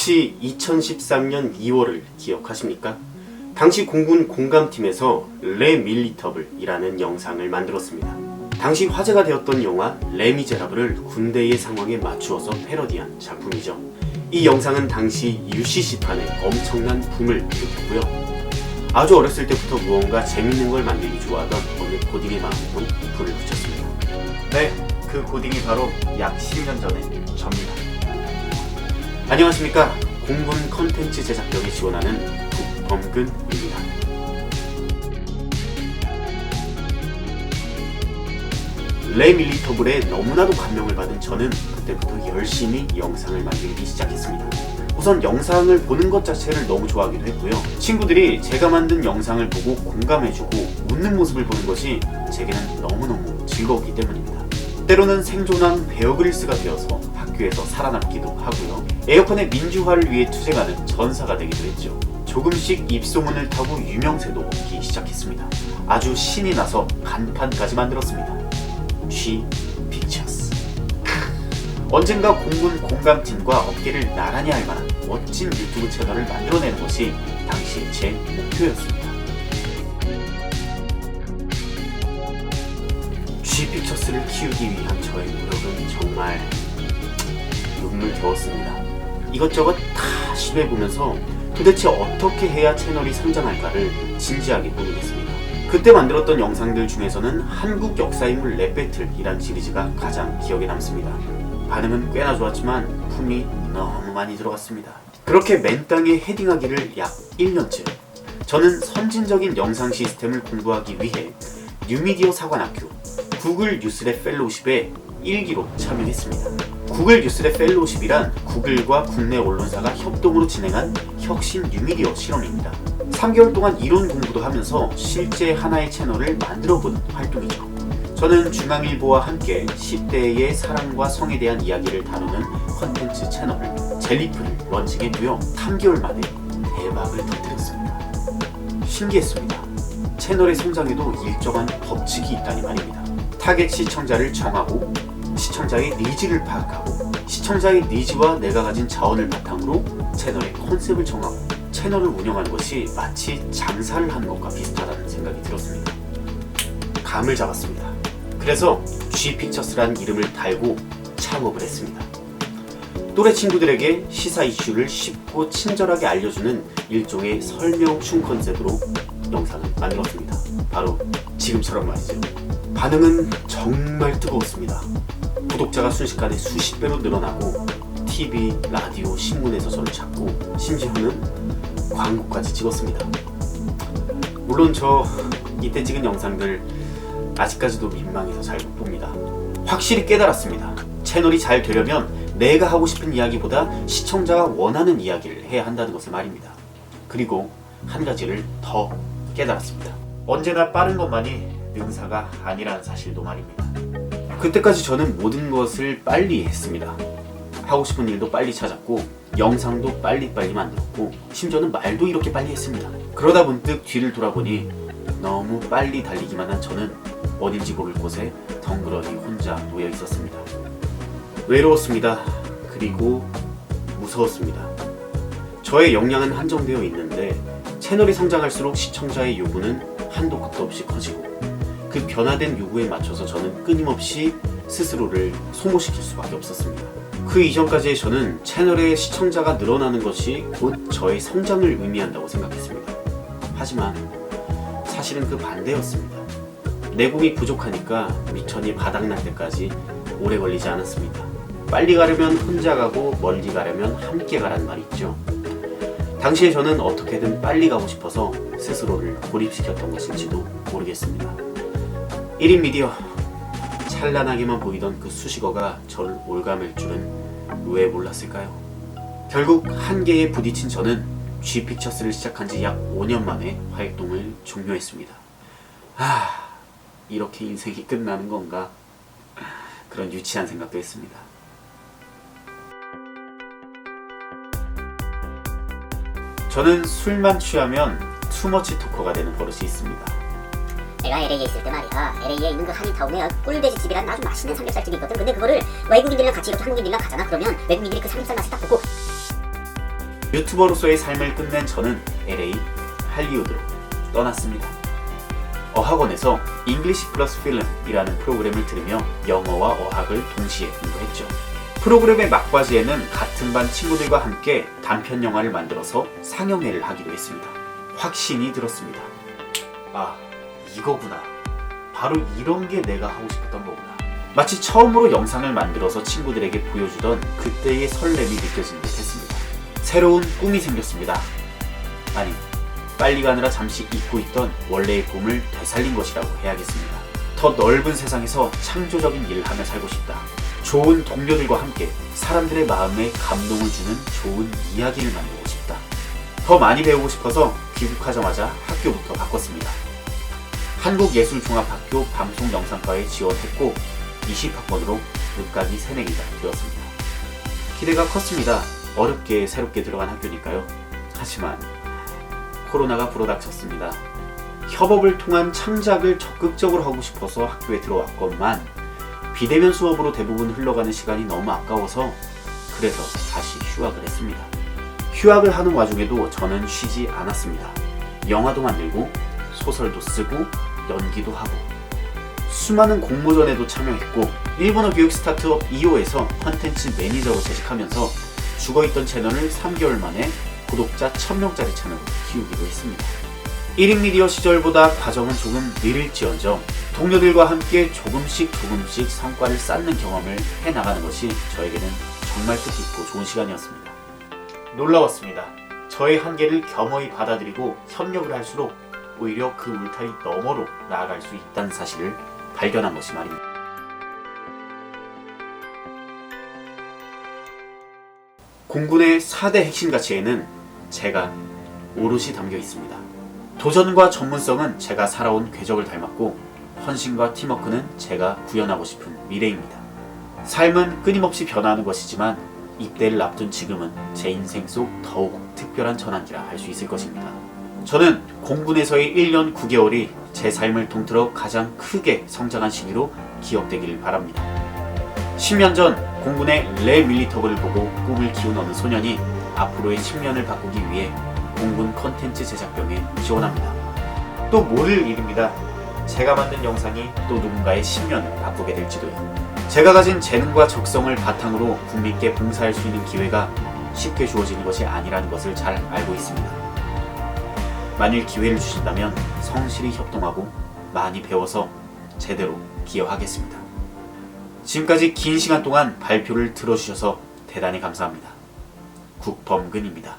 혹시 2013년 2월을 기억하십니까? 당시 공군 공감팀에서 레 밀리터블이라는 영상을 만들었습니다. 당시 화제가 되었던 영화 레미제라블을 군대의 상황에 맞추어서 패러디한 작품이죠. 이 영상은 당시 UCC판에 엄청난 붐을 일으켰고요. 아주 어렸을 때부터 무언가 재밌는 걸 만들기 좋아하던 어느 고딩의 마음에도 불을 붙였습니다. 네, 그 고딩이 바로 약 10년 전의 접니다. 안녕하십니까. 공군 컨텐츠 제작병에 지원하는 북범근입니다. 레 밀리터블에 너무나도 감명을 받은 저는 그때부터 열심히 영상을 만들기 시작했습니다. 우선 영상을 보는 것 자체를 너무 좋아하기도 했고요. 친구들이 제가 만든 영상을 보고 공감해주고 웃는 모습을 보는 것이 제게는 너무너무 즐거웠기 때문입니다. 때로는 생존한 베어 그릴스가 되어서 학교에서 살아남기도 하고요. 에어컨의 민주화를 위해 투쟁하는 전사가 되기도 했죠. 조금씩 입소문을 타고 유명세도 얻기 시작했습니다. 아주 신이 나서 간판까지 만들었습니다. G 픽처스. 언젠가 공군 공감팀과 어깨를 나란히 할 만한 멋진 유튜브 채널을 만들어내는 것이 당시 제 목표였습니다. G픽처스를 키우기 위한 저의 노력은 정말 눈물겨웠습니다. 이것저것 다 시도해보면서 도대체 어떻게 해야 채널이 성장할까를 진지하게 고민했습니다. 그때 만들었던 영상들 중에서는 한국 역사인물 랩배틀이란 시리즈가 가장 기억에 남습니다. 반응은 꽤나 좋았지만 품이 너무 많이 들어갔습니다. 그렇게 맨땅에 헤딩하기를 약 1년째. 저는 선진적인 영상 시스템을 공부하기 위해 뉴미디어 사관학교 구글 뉴스랩 펠로우십에 1기로 참여했습니다. 구글 뉴스랩 펠로우십이란 구글과 국내 언론사가 협동으로 진행한 혁신 뉴미디어 실험입니다. 3개월 동안 이론 공부도 하면서 실제 하나의 채널을 만들어보는 활동이죠. 저는 중앙일보와 함께 10대의 사랑과 성에 대한 이야기를 다루는 컨텐츠 채널 젤리프를 런칭했고요. 3개월 만에 대박을 터뜨렸습니다. 신기했습니다. 채널의 성장에도 일정한 법칙이 있다니 말입니다. 타겟 시청자를 정하고 시청자의 니즈를 파악하고 시청자의 니즈와 내가 가진 자원을 바탕으로 채널의 컨셉을 정하고 채널을 운영하는 것이 마치 장사를 하는 것과 비슷하다는 생각이 들었습니다. 감을 잡았습니다. 그래서 G픽처스라는 이름을 달고 창업을 했습니다. 또래 친구들에게 시사 이슈를 쉽고 친절하게 알려주는 일종의 설명충 컨셉으로 영상을 만들었습니다. 바로 지금처럼 말이죠. 반응은 정말 뜨거웠습니다. 구독자가 순식간에 수십 배로 늘어나고 TV, 라디오, 신문에서 저를 찾고 심지어는 광고까지 찍었습니다. 물론 저 이때 찍은 영상들 아직까지도 민망해서 잘 못 봅니다. 확실히 깨달았습니다. 채널이 잘 되려면 내가 하고 싶은 이야기보다 시청자가 원하는 이야기를 해야 한다는 것을 말입니다. 그리고 한 가지를 더 깨달았습니다. 언제나 빠른 것만이 능사가 아니라는 사실도 말입니다. 그때까지 저는 모든 것을 빨리 했습니다. 하고 싶은 일도 빨리 찾았고 영상도 빨리빨리 만들었고 심지어는 말도 이렇게 빨리 했습니다. 그러다 문득 뒤를 돌아보니 너무 빨리 달리기만 한 저는 어딘지 모를 곳에 덩그러니 혼자 놓여 있었습니다. 외로웠습니다. 그리고 무서웠습니다. 저의 역량은 한정되어 있는데 채널이 성장할수록 시청자의 요구는 한도 끝도 없이 커지고 그 변화된 요구에 맞춰서 저는 끊임없이 스스로를 소모시킬 수밖에 없었습니다. 그 이전까지의 저는 채널의 시청자가 늘어나는 것이 곧 저의 성장을 의미한다고 생각했습니다. 하지만 사실은 그 반대였습니다. 내공이 부족하니까 미천이 바닥날 때까지 오래 걸리지 않았습니다. 빨리 가려면 혼자 가고 멀리 가려면 함께 가라는 말이 있죠. 당시에 저는 어떻게든 빨리 가고 싶어서 스스로를 고립시켰던 것인지도 모르겠습니다. 1인 미디어, 찬란하게만 보이던 그 수식어가 저를 올가맬 줄은 왜 몰랐을까요? 결국 한계에 부딪힌 저는 G픽처스를 시작한 지 약 5년 만에 활동을 종료했습니다. 이렇게 인생이 끝나는 건가? 그런 유치한 생각도 했습니다. 저는 술만 취하면 투머치 토커가 되는 버릇이 있습니다. 내가 LA에 있을 때 말이야, LA에 있는 그 한인타운에 꿀돼지집이란 아주 맛있는 삼겹살집이 있거든. 근데 그거를 외국인들이랑 같이 이렇게 한국인들이랑 가잖아. 그러면 외국인들이 그 삼겹살 맛을 딱 보고 유튜버로서의 삶을 끝낸 저는 LA 할리우드로 떠났습니다. 어학원에서 잉글리시 플러스 필름이라는 프로그램을 들으며 영어와 어학을 동시에 공부했죠. 프로그램의 막바지에는 같은 반 친구들과 함께 단편 영화를 만들어서 상영회를 하기도 했습니다. 확신이 들었습니다. 아, 이거구나. 바로 이런 게 내가 하고 싶었던 거구나. 마치 처음으로 영상을 만들어서 친구들에게 보여주던 그때의 설렘이 느껴진 듯 했습니다. 새로운 꿈이 생겼습니다. 아니, 빨리 가느라 잠시 잊고 있던 원래의 꿈을 되살린 것이라고 해야겠습니다. 더 넓은 세상에서 창조적인 일을 하며 살고 싶다. 좋은 동료들과 함께 사람들의 마음에 감동을 주는 좋은 이야기를 만들고 싶다. 더 많이 배우고 싶어서 귀국하자마자 학교부터 바꿨습니다. 한국예술종합학교 방송영상과에 지원했고 20학번으로 늦가기 새내기가 되었습니다. 기대가 컸습니다. 어렵게 새롭게 들어간 학교니까요. 하지만 코로나가 불어닥쳤습니다. 협업을 통한 창작을 적극적으로 하고 싶어서 학교에 들어왔건만 비대면 수업으로 대부분 흘러가는 시간이 너무 아까워서 그래서 다시 휴학을 했습니다. 휴학을 하는 와중에도 저는 쉬지 않았습니다. 영화도 만들고 소설도 쓰고 연기도 하고 수많은 공모전에도 참여했고 일본어 교육 스타트업 이오에서 컨텐츠 매니저로 재직하면서 죽어있던 채널을 3개월 만에 구독자 1000명짜리 채널로 키우기도 했습니다. 1인 미디어 시절보다 과정은 조금 느릴지언정 동료들과 함께 조금씩 성과를 쌓는 경험을 해나가는 것이 저에게는 정말 뜻깊고 좋은 시간이었습니다. 놀라웠습니다. 저의 한계를 겸허히 받아들이고 협력을 할수록 오히려 그 울타리 너머로 나아갈 수 있다는 사실을 발견한 것이 말입니다. 공군의 4대 핵심 가치에는 제가 오롯이 담겨 있습니다. 도전과 전문성은 제가 살아온 궤적을 닮았고 헌신과 팀워크는 제가 구현하고 싶은 미래입니다. 삶은 끊임없이 변화하는 것이지만 입대를 앞둔 지금은 제 인생 속 더욱 특별한 전환기라 할 수 있을 것입니다. 저는 공군에서의 1년 9개월이 제 삶을 통틀어 가장 크게 성장한 시기로 기억되길 바랍니다. 10년 전 공군의 레 밀리터블을 보고 꿈을 키운 어느 소년이 앞으로의 10년을 바꾸기 위해 공군 컨텐츠 제작병에 지원합니다. 또 모를 일입니다. 제가 만든 영상이 또 누군가의 10년을 바꾸게 될지도요. 제가 가진 재능과 적성을 바탕으로 국민께 봉사할 수 있는 기회가 쉽게 주어지는 것이 아니라는 것을 잘 알고 있습니다. 만일 기회를 주신다면 성실히 협동하고 많이 배워서 제대로 기여하겠습니다. 지금까지 긴 시간 동안 발표를 들어주셔서 대단히 감사합니다. 국범근입니다.